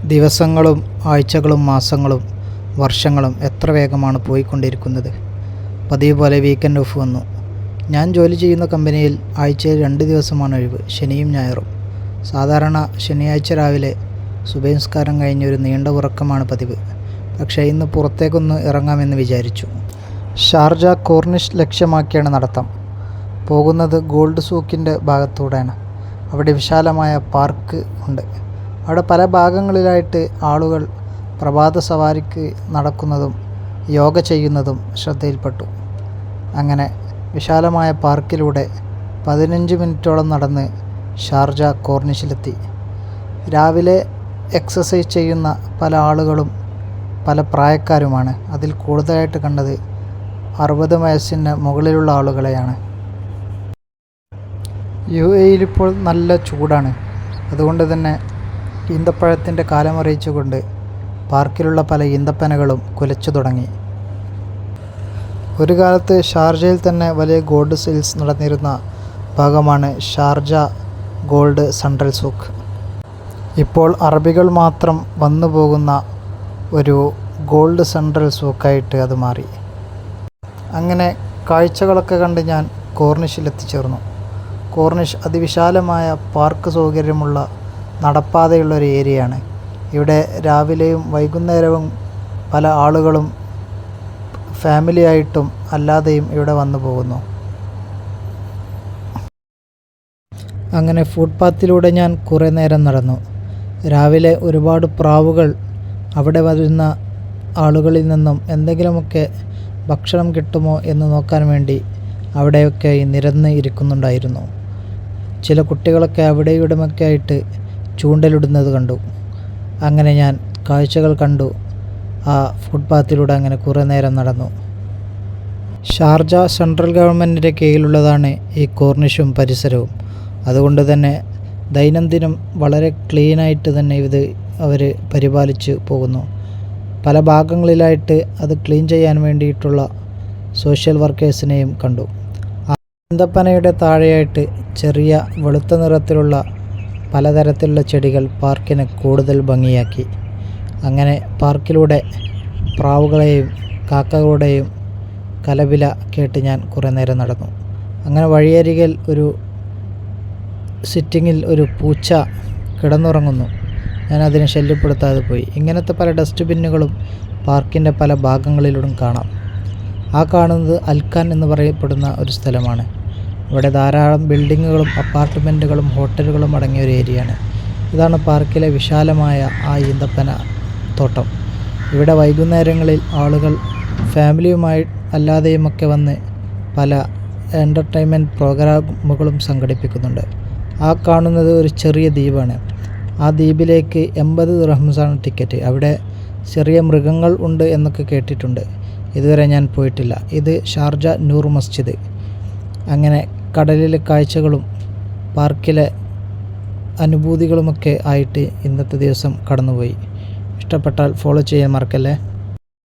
ദിവസങ്ങളും ആഴ്ചകളും മാസങ്ങളും വർഷങ്ങളും എത്ര വേഗമാണ് പോയിക്കൊണ്ടിരിക്കുന്നത്. പതിവ് പോലെ വീക്കെൻഡ് ഓഫ് വന്നു. ഞാൻ ജോലി ചെയ്യുന്ന കമ്പനിയിൽ ആഴ്ചയിൽ 2 ദിവസമാണ് ഒഴിവ്, ശനിയും ഞായറും. സാധാരണ ശനിയാഴ്ച രാവിലെ സുബഹി നിസ്കാരം കഴിഞ്ഞ് ഒരു നീണ്ട ഉറക്കമാണ് പതിവ്. പക്ഷേ ഇന്ന് പുറത്തേക്കൊന്ന് ഇറങ്ങാമെന്ന് വിചാരിച്ചു. ഷാർജ കോർണിഷ് ലക്ഷ്യമാക്കിയാണ് നടത്തം. പോകുന്നത് ഗോൾഡ് സൂക്കിൻ്റെ ഭാഗത്തൂടെയാണ്. അവിടെ വിശാലമായ പാർക്ക് ഉണ്ട്. അവിടെ പല ഭാഗങ്ങളിലായിട്ട് ആളുകൾ പ്രഭാത സവാരിക്ക് നടക്കുന്നതും യോഗ ചെയ്യുന്നതും ശ്രദ്ധയിൽപ്പെട്ടു. അങ്ങനെ വിശാലമായ പാർക്കിലൂടെ 15 മിനിറ്റോളം നടന്ന് ഷാർജ കോർണിഷിലെത്തി. രാവിലെ എക്സസൈസ് ചെയ്യുന്ന പല ആളുകളും പല പ്രായക്കാരുമാണ്. അതിൽ കൂടുതലായിട്ട് കണ്ടത് 60 വയസ്സിന് മുകളിലുള്ള ആളുകളെയാണ്. UAEയിൽ ഇപ്പോൾ നല്ല ചൂടാണ്. അതുകൊണ്ട് തന്നെ ഈന്തപ്പഴത്തിൻ്റെ കാലമറിയിച്ചുകൊണ്ട് പാർക്കിലുള്ള പല ഈന്തപ്പനകളും കുലച്ചു തുടങ്ങി. ഒരു കാലത്ത് ഷാർജയിൽ തന്നെ വലിയ ഗോൾഡ് സെയിൽസ് നടന്നിരുന്ന ഭാഗമാണ് ഷാർജ ഗോൾഡ് സെൻട്രൽ സൂക്ക്. ഇപ്പോൾ അറബികൾ മാത്രം വന്നു പോകുന്ന ഒരു ഗോൾഡ് സെൻട്രൽ സൂക്കായിട്ട് അത് മാറി. അങ്ങനെ കാഴ്ചകളൊക്കെ കണ്ട് ഞാൻ കോർണിഷിൽ എത്തിച്ചേർന്നു. കോർണിഷ് അതിവിശാലമായ പാർക്ക് സൗകര്യമുള്ള നടപ്പാതയുള്ള ഒരു ഏരിയയാണ്. ഇവിടെ രാവിലെയും വൈകുന്നേരവും പല ആളുകളും ഫാമിലിയായിട്ടും അല്ലാതെയും ഇവിടെ വന്നു പോകുന്നു. അങ്ങനെ ഫുട്പാത്തിലൂടെ ഞാൻ കുറേ നേരം നടന്നു. രാവിലെ ഒരുപാട് പ്രാവുകൾ അവിടെ വരുന്ന ആളുകളിൽ നിന്നും എന്തെങ്കിലുമൊക്കെ ഭക്ഷണം കിട്ടുമോ എന്ന് നോക്കാൻ വേണ്ടി അവിടെയൊക്കെ നിരന്ന് ഇരിക്കുന്നുണ്ടായിരുന്നു. ചില കുട്ടികളൊക്കെ അവിടെ ഇവിടെയൊക്കെ ആയിട്ട് ചൂണ്ടലിടുന്നത് കണ്ടു. അങ്ങനെ ഞാൻ കാഴ്ചകൾ കണ്ടു. ആ ഫുട്പാത്തിലൂടെ അങ്ങനെ കുറേ നേരം നടന്നു. ഷാർജ സെൻട്രൽ ഗവൺമെൻറ്റിൻ്റെ കീഴിലുള്ളതാണ് ഈ കോർണിഷും പരിസരവും. അതുകൊണ്ട് തന്നെ ദൈനംദിനം വളരെ ക്ലീനായിട്ട് തന്നെ ഇത് അവർ പരിപാലിച്ച് പോകുന്നു. പല ഭാഗങ്ങളിലായിട്ട് അത് ക്ലീൻ ചെയ്യാൻ വേണ്ടിയിട്ടുള്ള സോഷ്യൽ വർക്കേഴ്സിനെയും കണ്ടു. ഈന്തപ്പനയുടെ താഴെയായിട്ട് ചെറിയ വെളുത്ത നിറത്തിലുള്ള പലതരത്തിലുള്ള ചെടികൾ പാർക്കിനെ കൂടുതൽ ഭംഗിയാക്കി. അങ്ങനെ പാർക്കിലൂടെ പ്രാവുകളെയും കാക്കകളുടെയും കലപില കേട്ട് ഞാൻ കുറേ നേരം നടന്നു. അങ്ങനെ വഴിയരികിൽ ഒരു സിറ്റിങ്ങിൽ ഒരു പൂച്ച കിടന്നുറങ്ങുന്നു. ഞാൻ അതിനെ ശല്യപ്പെടുത്താതെ പോയി. ഇങ്ങനത്തെ പല ഡസ്റ്റ്ബിന്നുകളും പാർക്കിൻ്റെ പല ഭാഗങ്ങളിലൂടെ കാണാം. ആ കാണുന്നത് അൽഖാൻ എന്ന് പറയപ്പെടുന്ന ഒരു സ്ഥലമാണ്. ഇവിടെ ധാരാളം ബിൽഡിങ്ങുകളും അപ്പാർട്ട്മെൻറ്റുകളും ഹോട്ടലുകളും അടങ്ങിയ ഒരു ഏരിയയാണ്. ഇതാണ് പാർക്കിലെ വിശാലമായ ആ ഈന്തപ്പന തോട്ടം. ഇവിടെ വൈകുന്നേരങ്ങളിൽ ആളുകൾ ഫാമിലിയുമായി അല്ലാതെയുമൊക്കെ വന്ന് പല എൻ്റർടൈൻമെൻറ്റ് പ്രോഗ്രാമുകളും സംഘടിപ്പിക്കുന്നുണ്ട്. ആ കാണുന്നത് ഒരു ചെറിയ ദ്വീപാണ്. ആ ദ്വീപിലേക്ക് 80 ദിർഹംസാണ് ടിക്കറ്റ്. അവിടെ ചെറിയ മൃഗങ്ങൾ ഉണ്ട് എന്നൊക്കെ കേട്ടിട്ടുണ്ട്. ഇതുവരെ ഞാൻ പോയിട്ടില്ല. ഇത് ഷാർജ നൂർ മസ്ജിദ്. അങ്ങനെ കടലിലെ കാഴ്ചകളും പാർക്കിലെ അനുഭൂതികളുമൊക്കെ ആയിട്ട് ഇന്നത്തെ ദിവസം കടന്നുപോയി. ഇഷ്ടപ്പെട്ടാൽ ഫോളോ ചെയ്യാൻ മറക്കല്ലേ.